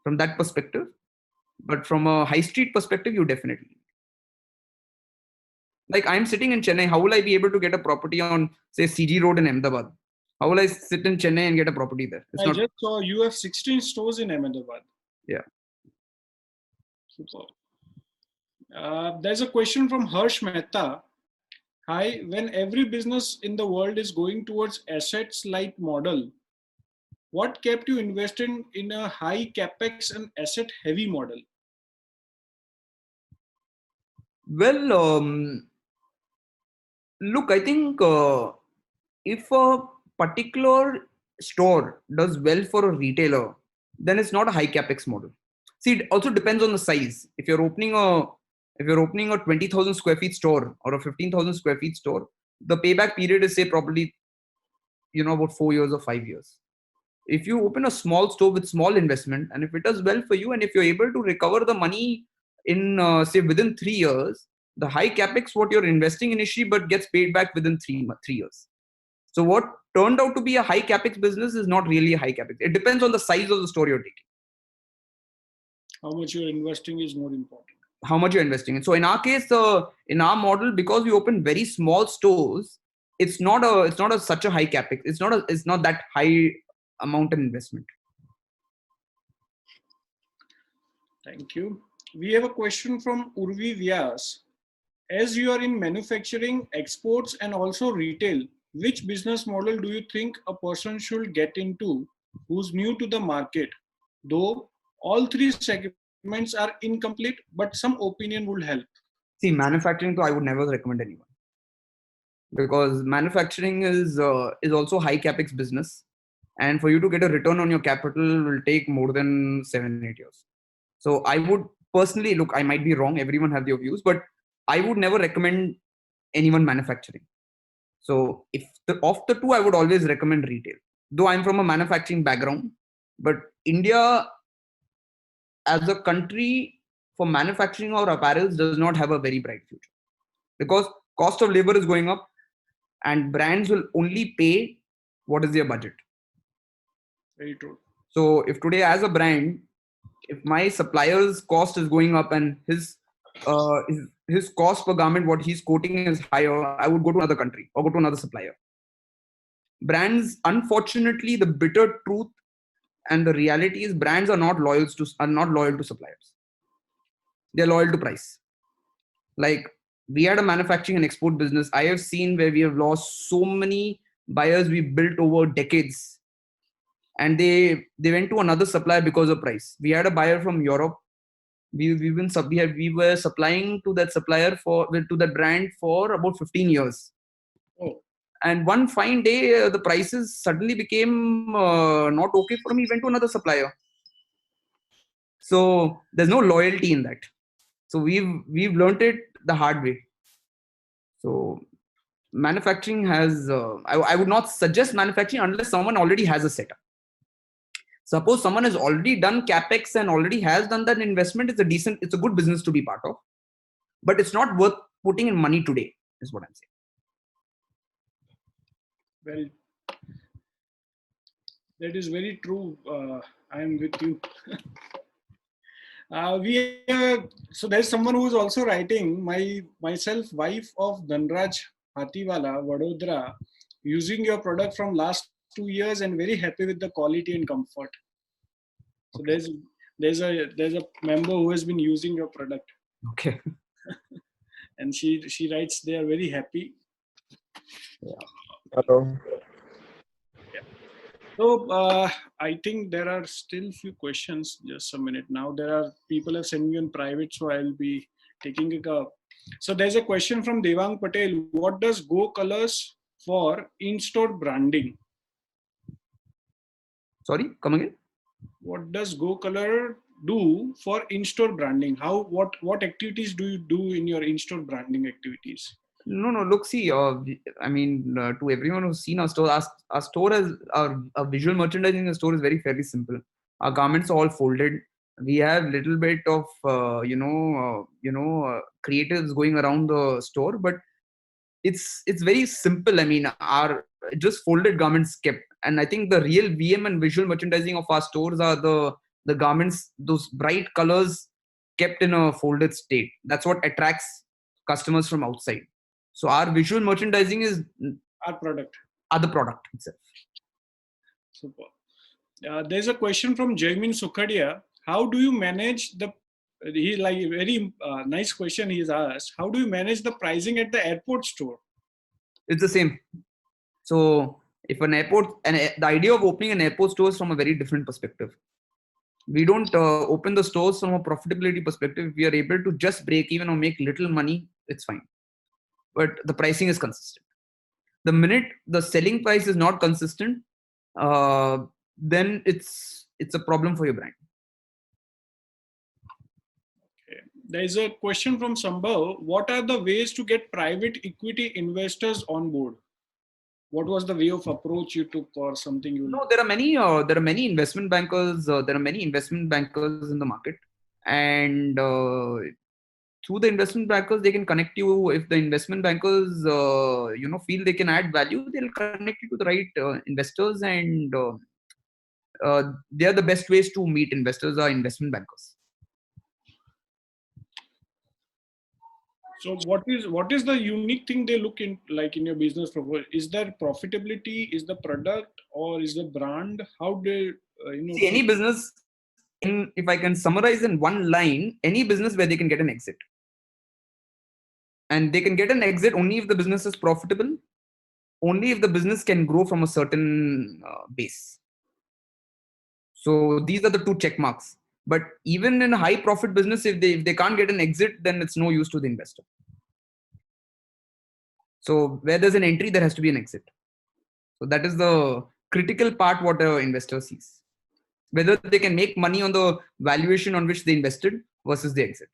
from that perspective. But from a high street perspective, you definitely. Like I'm sitting in Chennai, how will I be able to get a property on, say, CG Road in Ahmedabad? How will I sit in Chennai and get a property there? I just saw you have 16 stores in Ahmedabad. Yeah. Super. There's a question from Harsh Mehta. Hi, when every business in the world is going towards assets light model, what kept you invested in a high capex and asset heavy model? Well, look, I think if a particular store does well for a retailer, then it's not a high capex model. See, it also depends on the size. If you're opening a 20,000 square feet store or a 15,000 square feet store, the payback period is, say, probably, about 4 years or 5 years. If you open a small store with small investment, and if it does well for you, and if you're able to recover the money in, say, within 3 years, the high capex, what you're investing initially, but gets paid back within 3 years. So what turned out to be a high capex business is not really a high capex. It depends on the size of the store you're taking. How much you're investing is more important. how much you're investing in. So in our case, in our model, because we open very small stores, it's not a such a high capex. It's not that high amount of investment. Thank you. We have a question from Urvi Vyas. As you are in manufacturing, exports, and also retail, which business model do you think a person should get into who's new to the market? Though all three segments are incomplete, but some opinion would help. See, manufacturing, though, I would never recommend anyone, because manufacturing is also high capex business, and for you to get a return on your capital will take more than 7-8 years. So I would personally, look, I might be wrong, everyone have their views, but I would never recommend anyone manufacturing. So if of the two, I would always recommend retail, though I'm from a manufacturing background. But India as a country for manufacturing or apparels does not have a very bright future, because cost of labor is going up and brands will only pay what is their budget. Very true. So if today, as a brand, if my supplier's cost is going up and his cost per garment, what he's quoting, is higher, I would go to another country or go to another supplier. Brands, unfortunately, the bitter truth and the reality is, brands are not loyal to suppliers. They're loyal to price. Like, we had a manufacturing and export business. I have seen where we have lost so many buyers we built over decades, and they went to another supplier because of price. We had a buyer from Europe. We were supplying to that supplier to that brand for about 15 years. Oh. And one fine day, the prices suddenly became not okay for me. He went to another supplier. So there's no loyalty in that. So we've learned it the hard way. So manufacturing has, I would not suggest manufacturing unless someone already has a setup. Suppose someone has already done capex and already has done that investment, it's a good business to be part of, but it's not worth putting in money today, is what I'm saying. Well, that is very true. I am with you. So there's someone who is also writing, myself, wife of Dhanraj Hatiwala, Vadodara, using your product from last 2 years and very happy with the quality and comfort. So Okay. there's a member who has been using your product. Okay. And she writes they are very happy. Yeah. Hello. Yeah. So I think there are still few questions. Just a minute. Now people have sent me on private, so I'll be taking it up. So there's a question from Devang Patel. What does Go Colors for in-store branding? Sorry, come again. What does Go Color do for in-store branding? What activities do you do in your in-store branding activities? No. Look, see, to everyone who's seen our store, our store has our visual merchandising in the store is very fairly simple. Our garments are all folded. We have little bit of creatives going around the store, but it's very simple. I mean, our just folded garments kept, and I think the real VM and visual merchandising of our stores are the garments, those bright colors kept in a folded state. That's what attracts customers from outside. So our visual merchandising is our product. The product itself. Super. There's a question from Jaimin Sukhadia. How do you manage he like a very nice question he's asked. How do you manage the pricing at the airport store? It's the same. So if an airport, and the idea of opening an airport store is from a very different perspective. We don't open the stores from a profitability perspective. If we are able to just break even or make little money, it's fine. But the pricing is consistent. The minute the selling price is not consistent, then it's a problem for your brand. Okay. There is a question from Sambhav. What are the ways to get private equity investors on board? What was the way of approach you took, or something you? No, there are many investment bankers. There are many investment bankers in the market, and through the investment bankers, they can connect you. If the investment bankers, feel they can add value, they'll connect you to the right investors, and they are the best ways to meet investors are investment bankers. So what is the unique thing they look in, like in your business profile? Is there profitability? Is the product, or is the brand? How they See, any business, if I can summarize in one line, any business where they can get an exit. And they can get an exit only if the business is profitable, only if the business can grow from a certain base. So these are the two check marks. But even in a high profit business, if they can't get an exit, then it's no use to the investor. So where there's an entry, there has to be an exit. So that is the critical part what an investor sees. Whether they can make money on the valuation on which they invested versus the exit.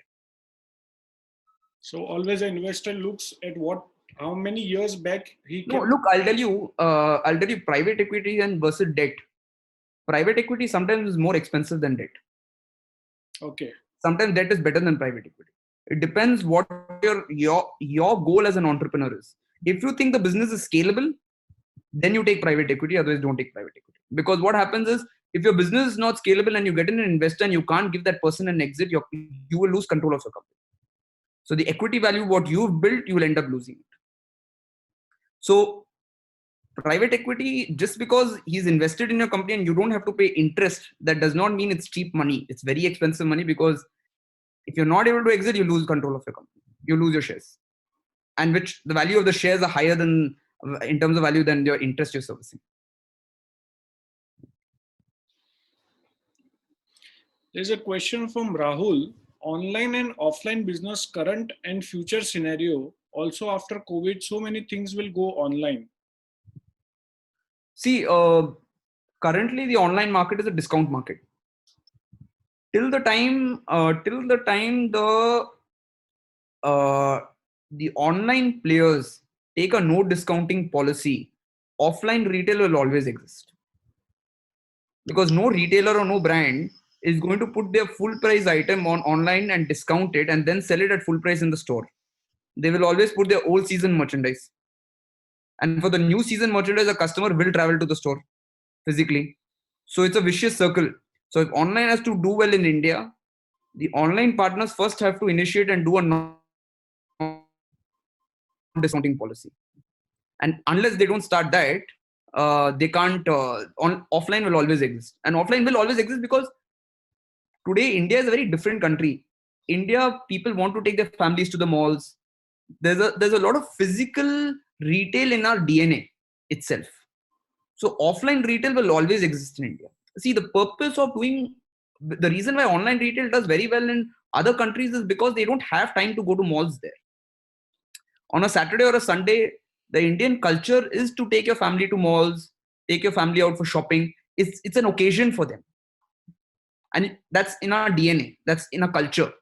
So always an investor looks at how many years back he No, can. look, I'll tell you, private equity and versus debt. Private equity sometimes is more expensive than debt. Okay. Sometimes debt is better than private equity. It depends what your goal as an entrepreneur is. If you think the business is scalable, then you take private equity. Otherwise, don't take private equity. Because what happens is, if your business is not scalable and you get in an investor and you can't give that person an exit, you will lose control of your company. So the equity value, what you've built, you will end up losing it. So private equity, just because he's invested in your company and you don't have to pay interest, that does not mean it's cheap money. It's very expensive money, because if you're not able to exit, you lose control of your company. You lose your shares, and which the value of the shares are higher than, in terms of value, than your interest you're servicing. There's a question from Rahul. Online and offline business current and future scenario. Also after COVID, so many things will go online. See, currently the online market is a discount market. Till the time the online players take a no discounting policy, offline retail will always exist. Because no retailer or no brand is going to put their full price item on online and discount it and then sell it at full price in the store. They will always put their old season merchandise. And for the new season merchandise, a customer will travel to the store physically. So it's a vicious circle. So if online has to do well in India, the online partners first have to initiate and do a non-discounting policy. And unless they don't start that, they can't. Offline will always exist, and offline will always exist because today India is a very different country. India, people want to take their families to the malls. There's a lot of physical retail in our DNA itself. So offline retail will always exist in India. See, the purpose of the reason why online retail does very well in other countries is because they don't have time to go to malls there. On a Saturday or a Sunday, the Indian culture is to take your family to malls, take your family out for shopping. It's an occasion for them. And that's in our DNA, that's in our culture.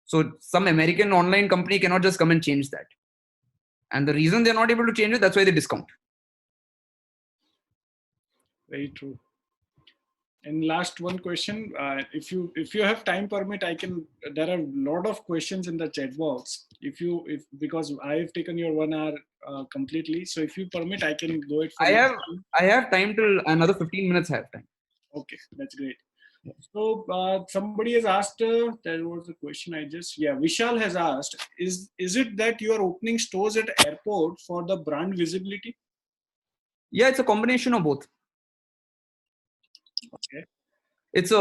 So some American online company cannot just come and change that. And the reason they're not able to change it, that's why they discount. Very true. And last one question, if you have time permit, I can. There are a lot of questions in the chat box. Because I have taken your 1 hour completely, so if you permit, I can go it. I have time till another 15 minutes. I have time. Okay, that's great. So somebody has asked. There was a question Vishal has asked. Is it that you are opening stores at airport for the brand visibility? Yeah, it's a combination of both. Okay. It's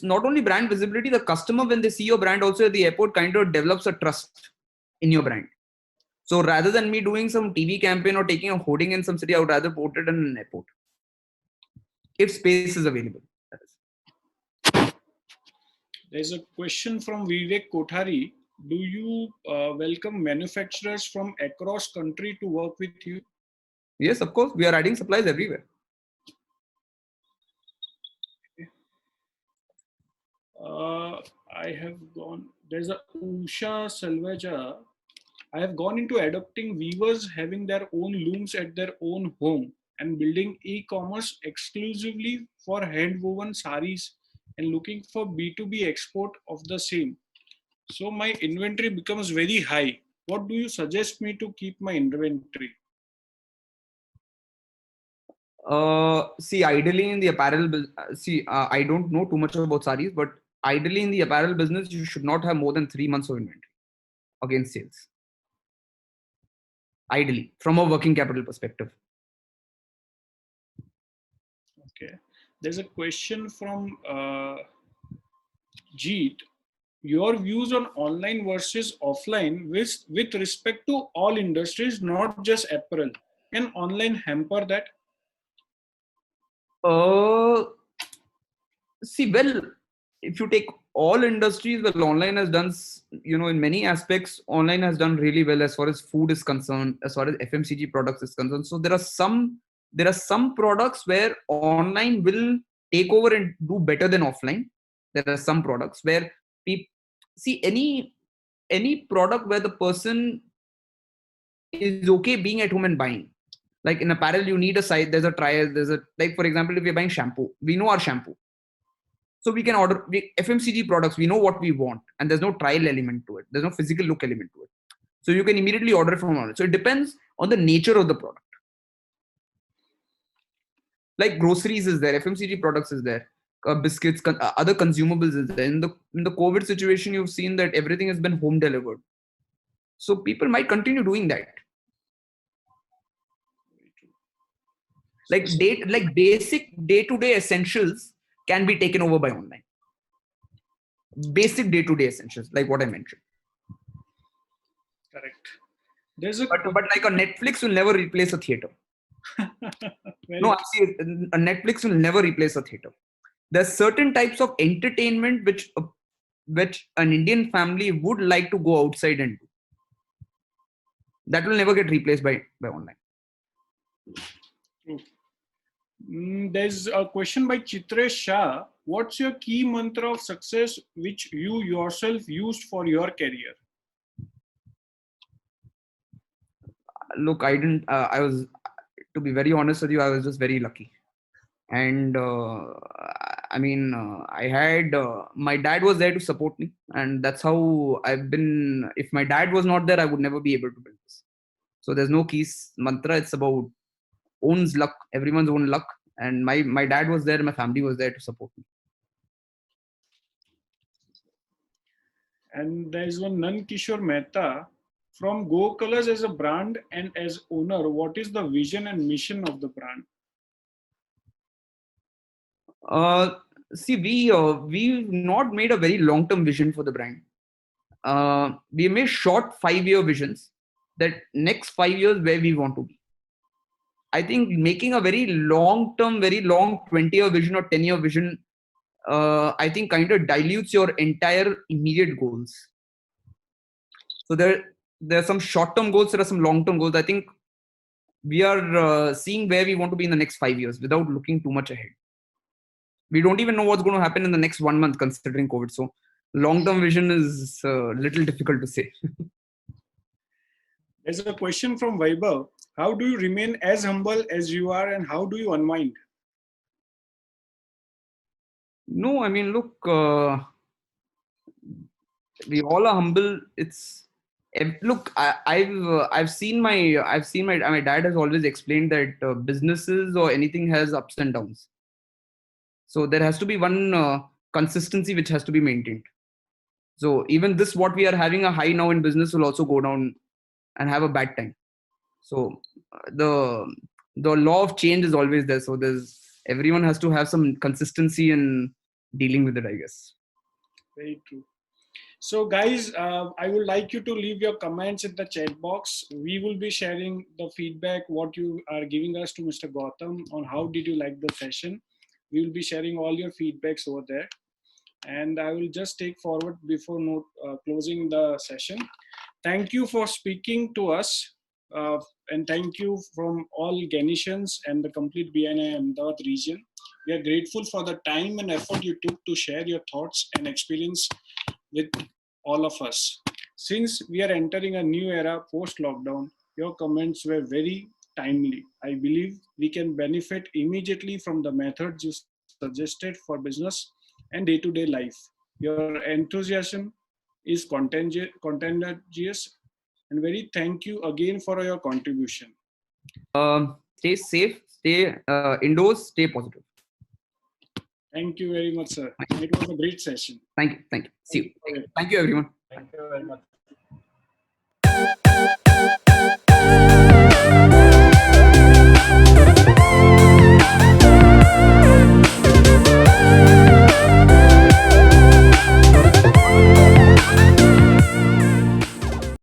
not only brand visibility. The customer, when they see your brand also at the airport, kind of develops a trust in your brand. So rather than me doing some TV campaign or taking a hoarding in some city, I would rather put it in an airport if space is available. There's a question from Vivek Kothari. Do you welcome manufacturers from across country to work with you? Yes, of course. We are adding supplies everywhere. I have gone. There's a Usha Salvaja. I have gone into adopting weavers having their own looms at their own home and building e-commerce exclusively for hand-woven saris and looking for B2B export of the same. So my inventory becomes very high. What do you suggest me to keep my inventory? Ideally in the apparel I don't know too much about saris, but ideally in the apparel business, you should not have more than 3 months of inventory against sales. Ideally, from a working capital perspective. Okay. There's a question from Jeet. Your views on online versus offline with respect to all industries, not just apparel. Can online hamper that? See, well, if you take all industries, well, online has done, in many aspects, online has done really well as far as food is concerned, as far as FMCG products is concerned. So there are some products where online will take over and do better than offline. There are some products where people see any product where the person is okay being at home and buying. Like in apparel, you need a site. There's a trial. Like for example, if we're buying shampoo, we know our shampoo. So we can order FMCG products. We know what we want, and there's no trial element to it. There's no physical look element to it. So you can immediately order from online. So it depends on the nature of the product. Like groceries is there, FMCG products is there, biscuits, other consumables is there. In the COVID situation, you've seen that everything has been home delivered. So people might continue doing that. Like basic day-to-day essentials can be taken over by online. Basic day-to-day essentials, like what I mentioned. Correct. There's a but like a Netflix will never replace a theater. No, actually, a Netflix will never replace a theater. There's certain types of entertainment which an Indian family would like to go outside and do. That will never get replaced by online. There's a question by Chitresh Shah. What's your key mantra of success which you yourself used for your career? Look, I didn't. I was, to be very honest with you, I was just very lucky. And I had my dad was there to support me, and that's how I've been. If my dad was not there, I would never be able to build this. So there's no keys mantra. It's about own's luck, everyone's own luck. And my dad was there, my family was there to support me. And there's one Nan Kishore Mehta. From Go Colors as a brand and as owner, what is the vision and mission of the brand? See, we've not made a very long-term vision for the brand. We made short 5-year visions that next 5 years where we want to be. I think making a very long-term, very long 20-year vision or 10-year vision, I think kind of dilutes your entire immediate goals. So there are some short-term goals, there are some long-term goals. I think we are seeing where we want to be in the next 5 years without looking too much ahead. We don't even know what's going to happen in the next 1 month considering COVID. So long-term vision is a little difficult to say. There's a question from Vaibhav. How do you remain as humble as you are and how do you unwind? No, I mean, look, we all are humble. Look, I've seen my dad has always explained that businesses or anything has ups and downs. So there has to be one consistency which has to be maintained. So even this, what we are having a high now in business will also go down and have a bad time. So the law of change is always there. So everyone has to have some consistency in dealing with it, I guess. Very true. So guys, I would like you to leave your comments in the chat box. We will be sharing the feedback, what you are giving us to Mr. Gautam on how did you like the session. We will be sharing all your feedbacks over there. And I will just take forward before closing the session. Thank you for speaking to us. And thank you from all Ganesians and the complete BNI Ahmedabad region. We are grateful for the time and effort you took to share your thoughts and experience with all of us. Since we are entering a new era post-lockdown, your comments were very timely. I believe we can benefit immediately from the methods you suggested for business and day-to-day life. Your enthusiasm is contagious, and very thank you again for your contribution. Stay safe, stay indoors, stay positive. Thank you very much, sir. It was a great session. Thank you. See you. Thank you, everyone. Thank you very much.